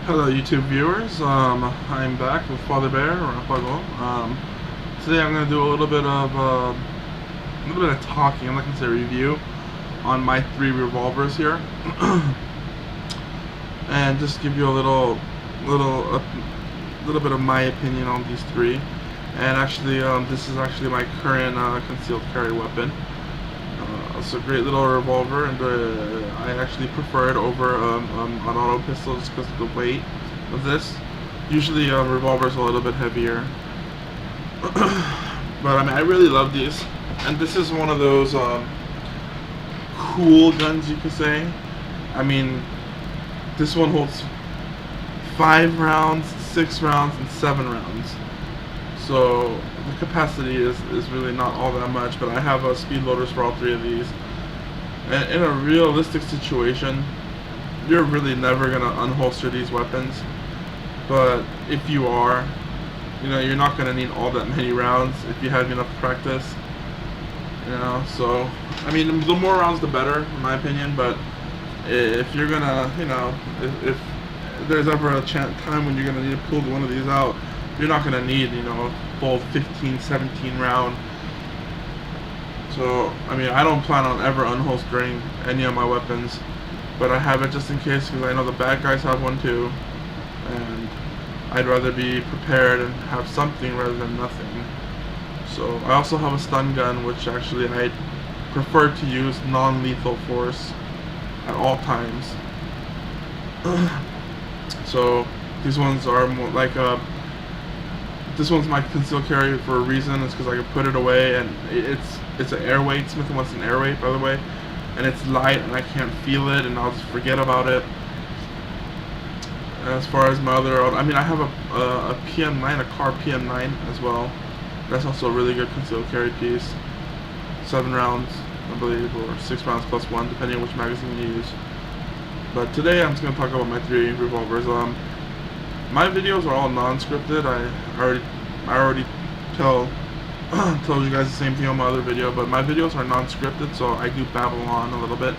Hello YouTube viewers, I'm back with Father Bear, or Apago. Today I'm going to do a little bit of talking, I'm not going to say review, on my 3 revolvers here. And just give you a little bit of my opinion on these 3. And actually, this is actually my current concealed carry weapon. It's a great little revolver, and I actually prefer it over an auto pistol just because of the weight of this. Usually revolvers are a little bit heavier. But I mean, I really love these. And this is one of those cool guns, you could say. I mean, this one holds 5 rounds, 6 rounds, and 7 rounds. So the capacity is really not all that much, but I have speed loaders for all 3 of these. And in a realistic situation, you're really never gonna unholster these weapons. But if you are, you know, you're not gonna need all that many rounds if you have enough practice. You know, so I mean, the more rounds the better, in my opinion. But if you're gonna, you know, if there's ever a time when you're gonna need to pull one of these out, you're not gonna need, you know, a full 15, 17 round. So I mean, I don't plan on ever unholstering any of my weapons, but I have it just in case because I know the bad guys have one too, and I'd rather be prepared and have something rather than nothing. So I also have a stun gun, which actually I prefer to use non-lethal force at all times. So these ones are more like this one's my concealed carry for a reason. It's because I can put it away, and it's an Airweight. Smith & Wesson Airweight, by the way, and it's light, and I can't feel it, and I'll just forget about it. As far as my other, I mean, I have a PM9, a car PM9 as well. That's also a really good concealed carry piece. 7 rounds, I believe, or 6 rounds plus 1, depending on which magazine you use. But today I'm just going to talk about my 3 revolvers. My videos are all non-scripted. I already told you guys the same thing on my other video, but my videos are non-scripted, so I do babble on a little bit.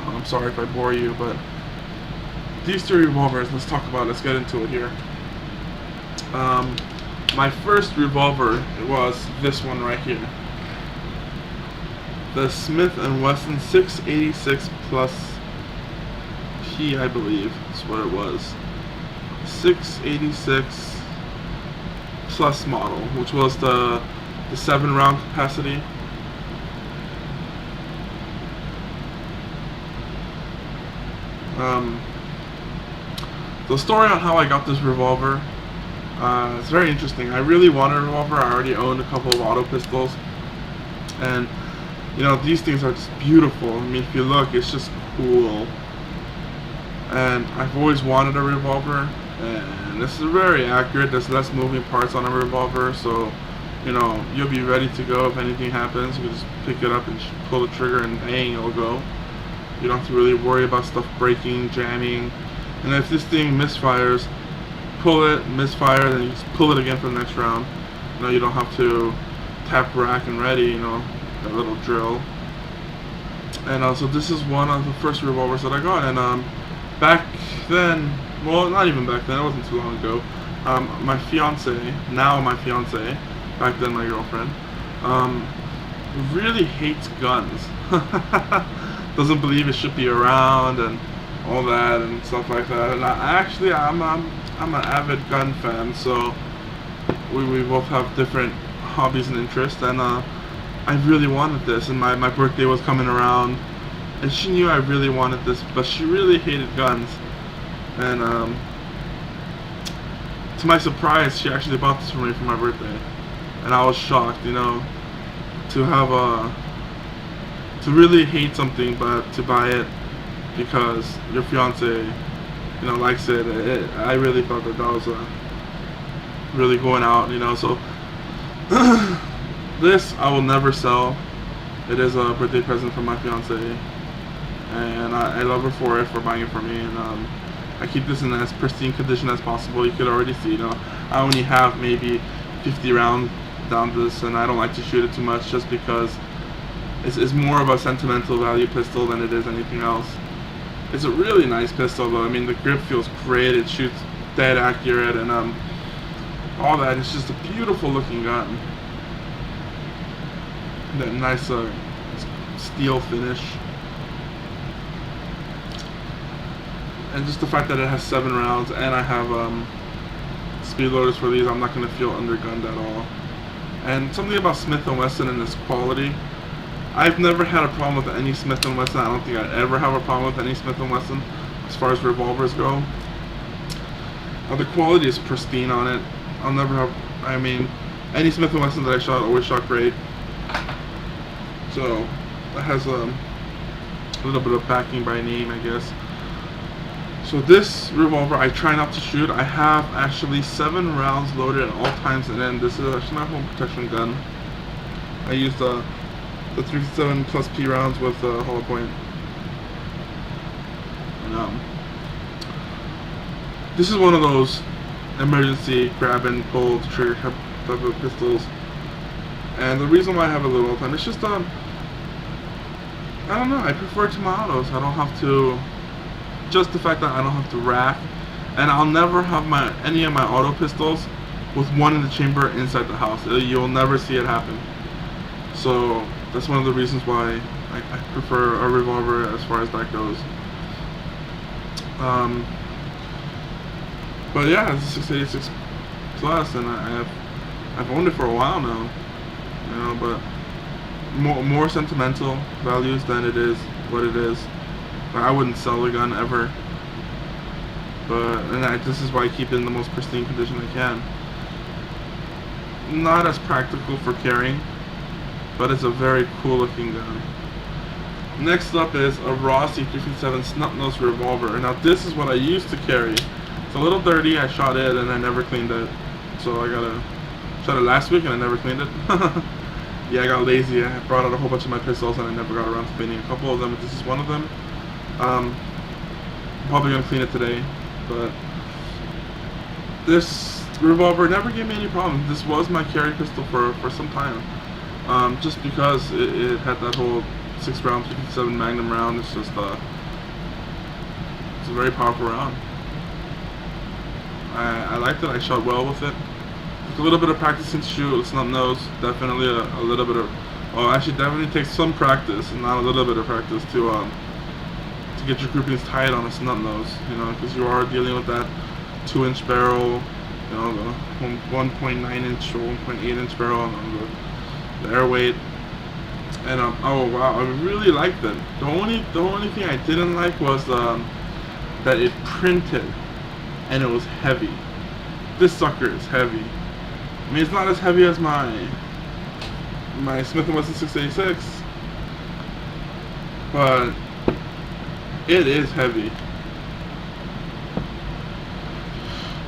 I'm sorry if I bore you, but these 3 revolvers, let's get into it here. My first revolver was this one right here. The Smith & Wesson 686 Plus P, I believe is what it was. 686 Plus model, which was the 7 round capacity. The story on how I got this revolver, it's very interesting. I really wanted a revolver. I already owned a couple of auto pistols, and you know, these things are just beautiful. I mean, if you look, it's just cool. And I've always wanted a revolver, and this is very accurate. There's less moving parts on a revolver, so you know, you'll be ready to go if anything happens. You can just pick it up and pull the trigger, and bang, it'll go. You don't have to really worry about stuff breaking, jamming. And if this thing misfires, pull it, misfire, then you just pull it again for the next round. You know, you don't have to tap rack and ready, you know, that little drill. And so this is one of the first revolvers that I got, and back then, well, not even back then, it wasn't too long ago, my fiance, now my fiance, back then my girlfriend, really hates guns. Doesn't believe it should be around and all that and stuff like that. And I'm an avid gun fan, so we both have different hobbies and interests, and I really wanted this, and my birthday was coming around, and she knew I really wanted this, but she really hated guns. And to my surprise, she actually bought this for me for my birthday, and I was shocked, you know, to really hate something but to buy it because your fiance, you know, likes it. I really thought that was really going out, you know. So this I will never sell. It is a birthday present from my fiance, and I love her for buying it for me. And I keep this in as pristine condition as possible. You could already see, you know, I only have maybe 50 rounds down this, and I don't like to shoot it too much just because it's more of a sentimental value pistol than it is anything else. It's a really nice pistol though. I mean, the grip feels great. It shoots dead accurate, and all that. It's just a beautiful looking gun. That nice steel finish, and just the fact that it has 7 rounds, and I have speed loaders for these. I'm not going to feel undergunned at all. And something about Smith & Wesson and its quality. I've never had a problem with any Smith & Wesson. I don't think I'd ever have a problem with any Smith & Wesson as far as revolvers go. The quality is pristine on it. I'll never have, I mean, any Smith & Wesson that I shot always shot great. So, it has a little bit of backing by name, I guess. So this revolver, I try not to shoot. I have actually 7 rounds loaded at all times, and then this is actually my home protection gun. I used the 357 plus P rounds with hollow point. And, this is one of those emergency grab and pull trigger type of pistols. And the reason why I have a little time, it's just I don't know, I prefer it to my autos. I don't have to, just the fact that I don't have to rack, and I'll never have any of my auto pistols with one in the chamber inside the house. You'll never see it happen. So that's one of the reasons why I prefer a revolver as far as that goes. But yeah, it's a 686 plus, and I've owned it for a while now. You know, but more sentimental values than it is what it is. I wouldn't sell the gun ever. But this is why I keep it in the most pristine condition I can. Not as practical for carrying, but it's a very cool looking gun. Next up is a Rossi 357 snub-nose revolver. Now this is what I used to carry. It's a little dirty. I shot it and I never cleaned it. So I shot it last week and I never cleaned it. Yeah, I got lazy. I brought out a whole bunch of my pistols and I never got around to cleaning a couple of them. This is one of them. I'm probably gonna clean it today, but this revolver never gave me any problems. This was my carry pistol for some time. Just because it had that whole 6-round 57 Magnum round. It's just it's a very powerful round. I liked it. I shot well with it. Took a little bit of practicing to shoot with snub nose. Definitely a little bit of, actually definitely takes some practice and not a little bit of practice to get your groupings tight on a snub nose. You know, because you are dealing with that 2-inch barrel. You know, the 1.9-inch or 1.8-inch barrel on the Airweight. And oh wow, I really liked it. The only thing I didn't like was that it printed and it was heavy. This sucker is heavy. I mean, it's not as heavy as my Smith & Wesson 686, but it is heavy.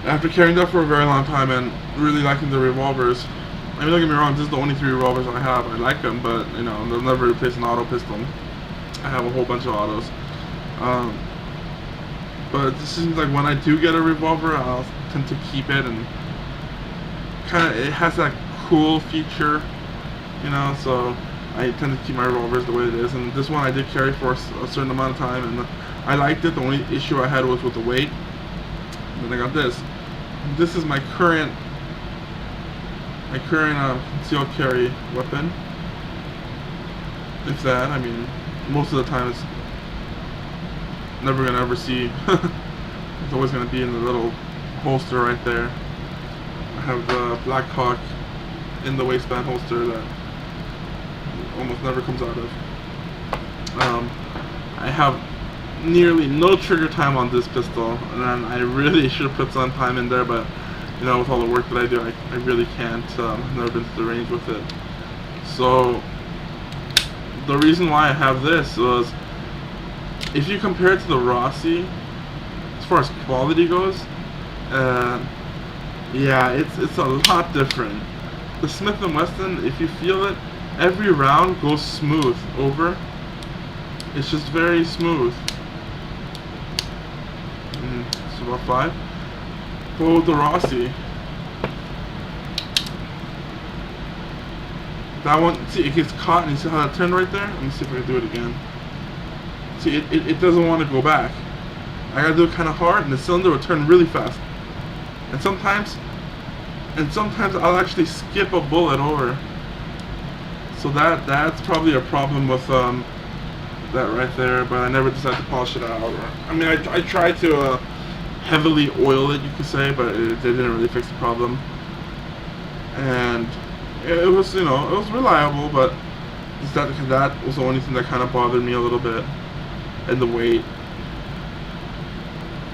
After carrying that for a very long time and really liking the revolvers, I mean, don't get me wrong, this is the only 3 revolvers I have. I like them, but you know, they'll never replace an auto pistol. I have a whole bunch of autos. But this seems like when I do get a revolver, I'll tend to keep it, and it has that cool feature, you know, so I tend to keep my revolvers the way it is. And this one I did carry for a certain amount of time, and I liked it. The only issue I had was with the weight. And then I got this. This is my current concealed carry weapon. If that, I mean, most of the time it's never gonna ever see. It's always gonna be in the little holster right there. I have the Black Hawk in the waistband holster that almost never comes out of. I have nearly no trigger time on this pistol, and I really should put some time in there, but you know, with all the work that I do, I really can't. I've never been to the range with it. So the reason why I have this was, if you compare it to the Rossi, as far as quality goes, yeah, it's a lot different. The Smith & Wesson, if you feel it, every round goes smooth over. It's just very smooth. It's about 5. But with the Rossi, that one, see, it gets caught, and you see how that turned right there? Let me see if I can do it again. See, it doesn't want to go back. I gotta do it kind of hard, and the cylinder will turn really fast. And sometimes I'll actually skip a bullet over. So that's probably a problem with that right there. But I never decided to polish it out. I mean, I tried to heavily oil it, you could say, but it didn't really fix the problem. And it was, you know, it was reliable, but that was the only thing that kind of bothered me a little bit, and the weight.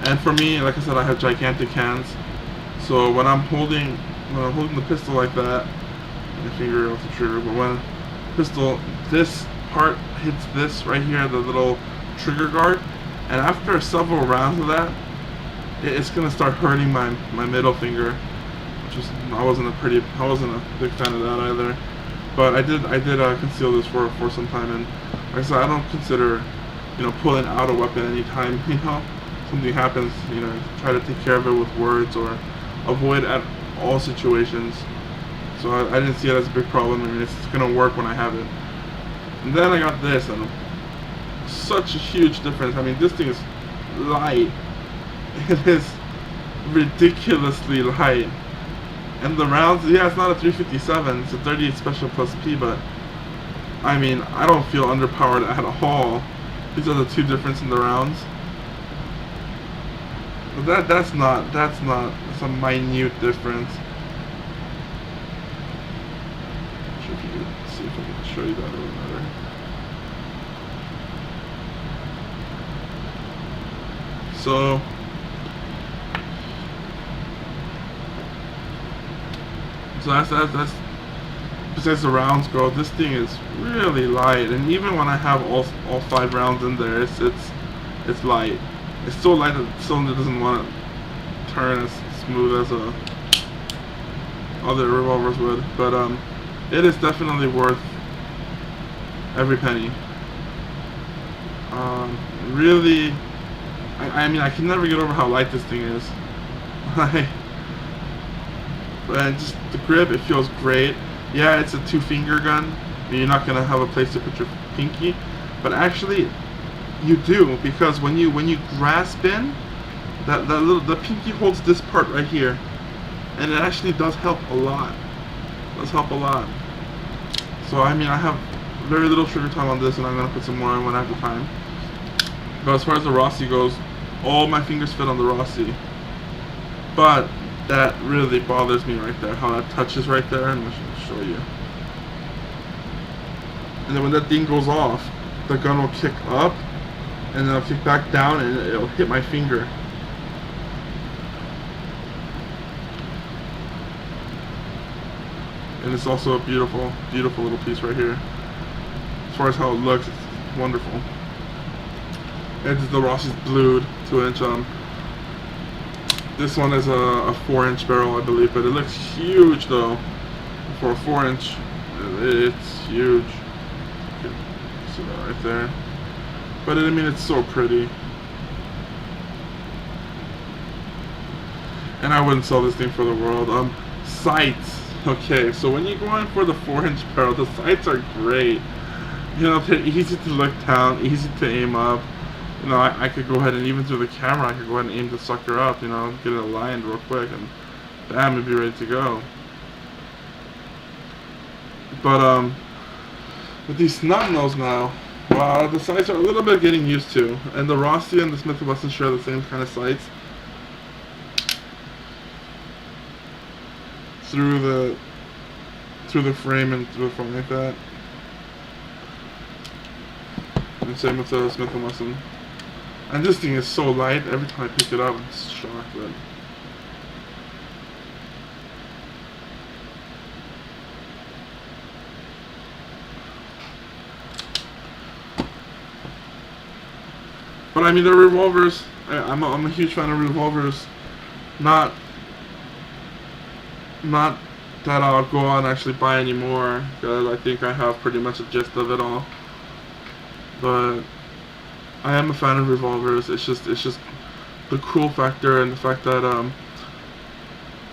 And for me, like I said, I have gigantic hands, so when I'm holding the pistol like that, my finger off the trigger, but when this part hits this right here, the little trigger guard, and after several rounds of that, it's gonna start hurting my middle finger, which was I wasn't a big fan of that either. But I did conceal this for some time, and like I said, I don't consider, you know, pulling out a weapon anytime, you know, something happens, you know, try to take care of it with words or avoid at all situations. So I didn't see it as a big problem. I mean, it's gonna work when I have it. And then I got this, and such a huge difference. I mean, this thing is light. It is ridiculously light. And the rounds, yeah, it's not a 357, it's a 38 Special Plus P, but I mean, I don't feel underpowered at all. These are the two difference in the rounds. But that's a minute difference. See if I can show you that a little better. So that's besides the rounds go, this thing is really light, and even when I have all 5 rounds in there, it's light. It's so light that the cylinder doesn't want to turn as smooth as other revolvers would, but it is definitely worth every penny. Really, I mean, I can never get over how light this thing is. And just the grip, it feels great. Yeah, it's a 2-finger gun. You're not gonna have a place to put your pinky, but actually, you do, because when you grasp in, the pinky holds this part right here, and it actually does help a lot. So I mean, I have very little trigger time on this, and I'm gonna put some more in when I have the time. But as far as the Rossi goes, all my fingers fit on the Rossi, but that really bothers me right there, how that touches right there, and I'm just gonna show you. And then when that thing goes off, the gun will kick up, and then I'll kick back down, and it'll hit my finger. And it's also a beautiful, beautiful little piece right here. As far as how it looks, it's wonderful. And the Rossi's blued 2-inch. This one is a 4-inch barrel, I believe, but it looks huge though. For a 4-inch, it's huge. You can see that right there. But I mean, it's so pretty. And I wouldn't sell this thing for the world. Sights. Okay, so when you go in for the 4-inch barrel, the sights are great. You know, they're easy to look down, easy to aim up. You know, I could go ahead and even through the camera, I could go ahead and aim the sucker up, you know, get it aligned real quick, and bam, it'd be ready to go. But with these snub nose now, wow, the sights are a little bit getting used to, and the Rossi and the Smith & Wesson share the same kind of sights. Through the frame and through the front like that. And same with the Smith & Wesson. And this thing is so light, every time I pick it up, I'm shocked. But I mean, the revolvers, I'm a huge fan of revolvers. Not that I'll go out and actually buy anymore, because I think I have pretty much a gist of it all. But I am a fan of revolvers. It's just the cool factor, and the fact that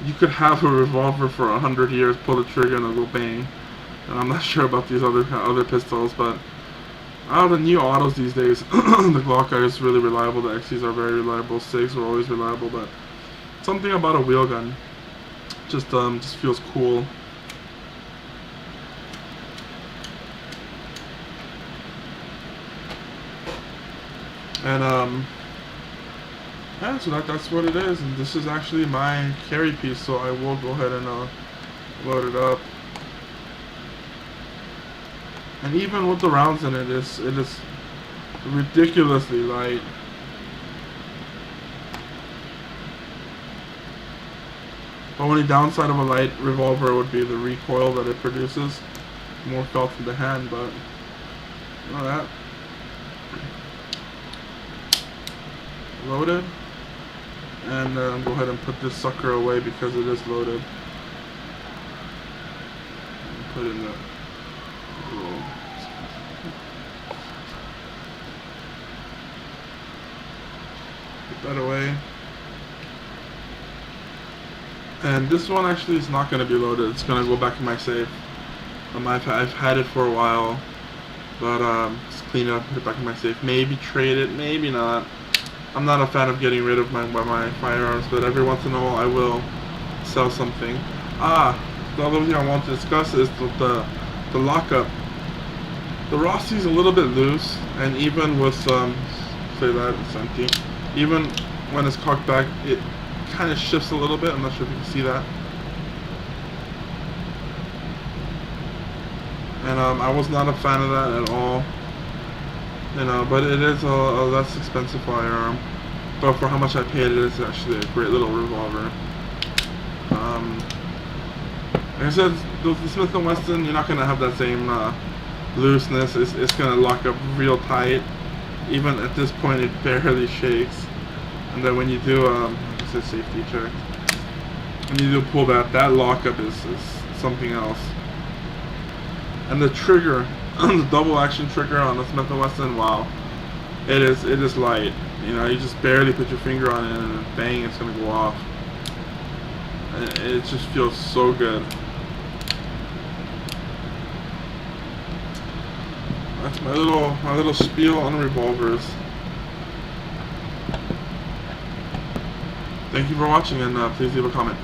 you could have a revolver for 100 years, pull the trigger, and it'll go bang. And I'm not sure about these other pistols, but Out of the new autos these days, the Glock is really reliable. The XCs are very reliable. SIGs are always reliable, but something about a wheel gun just feels cool. And yeah, so that's what it is. And this is actually my carry piece, so I will go ahead and load it up. And even with the rounds in it is ridiculously light. The only downside of a light revolver would be the recoil that it produces. More felt in the hand, but you know that. Loaded. And go ahead and put this sucker away because it is loaded. And put in the put that away. And this one actually is not going to be loaded. It's going to go back in my safe. I've had it for a while, but just clean it up, put it back in my safe. Maybe trade it, maybe not. I'm not a fan of getting rid of my firearms, but every once in a while I will sell something. The other thing I want to discuss is the lockup. The Rossi's a little bit loose, and even with say that it's empty. Even when it's cocked back, it kind of shifts a little bit. I'm not sure if you can see that. And I was not a fan of that at all. You know, but it is a less expensive firearm. But for how much I paid, it is actually a great little revolver. Like I said, the Smith & Wesson, you're not going to have that same looseness. It's going to lock up real tight. Even at this point, it barely shakes. And then when you do, it's a safety check. When you do pull that lockup is something else. And the trigger, the double action trigger on the Smith & Wesson, wow, it is light. You know, you just barely put your finger on it and bang, it's gonna go off. And it just feels so good. That's my little spiel on revolvers. Thank you for watching, and please leave a comment.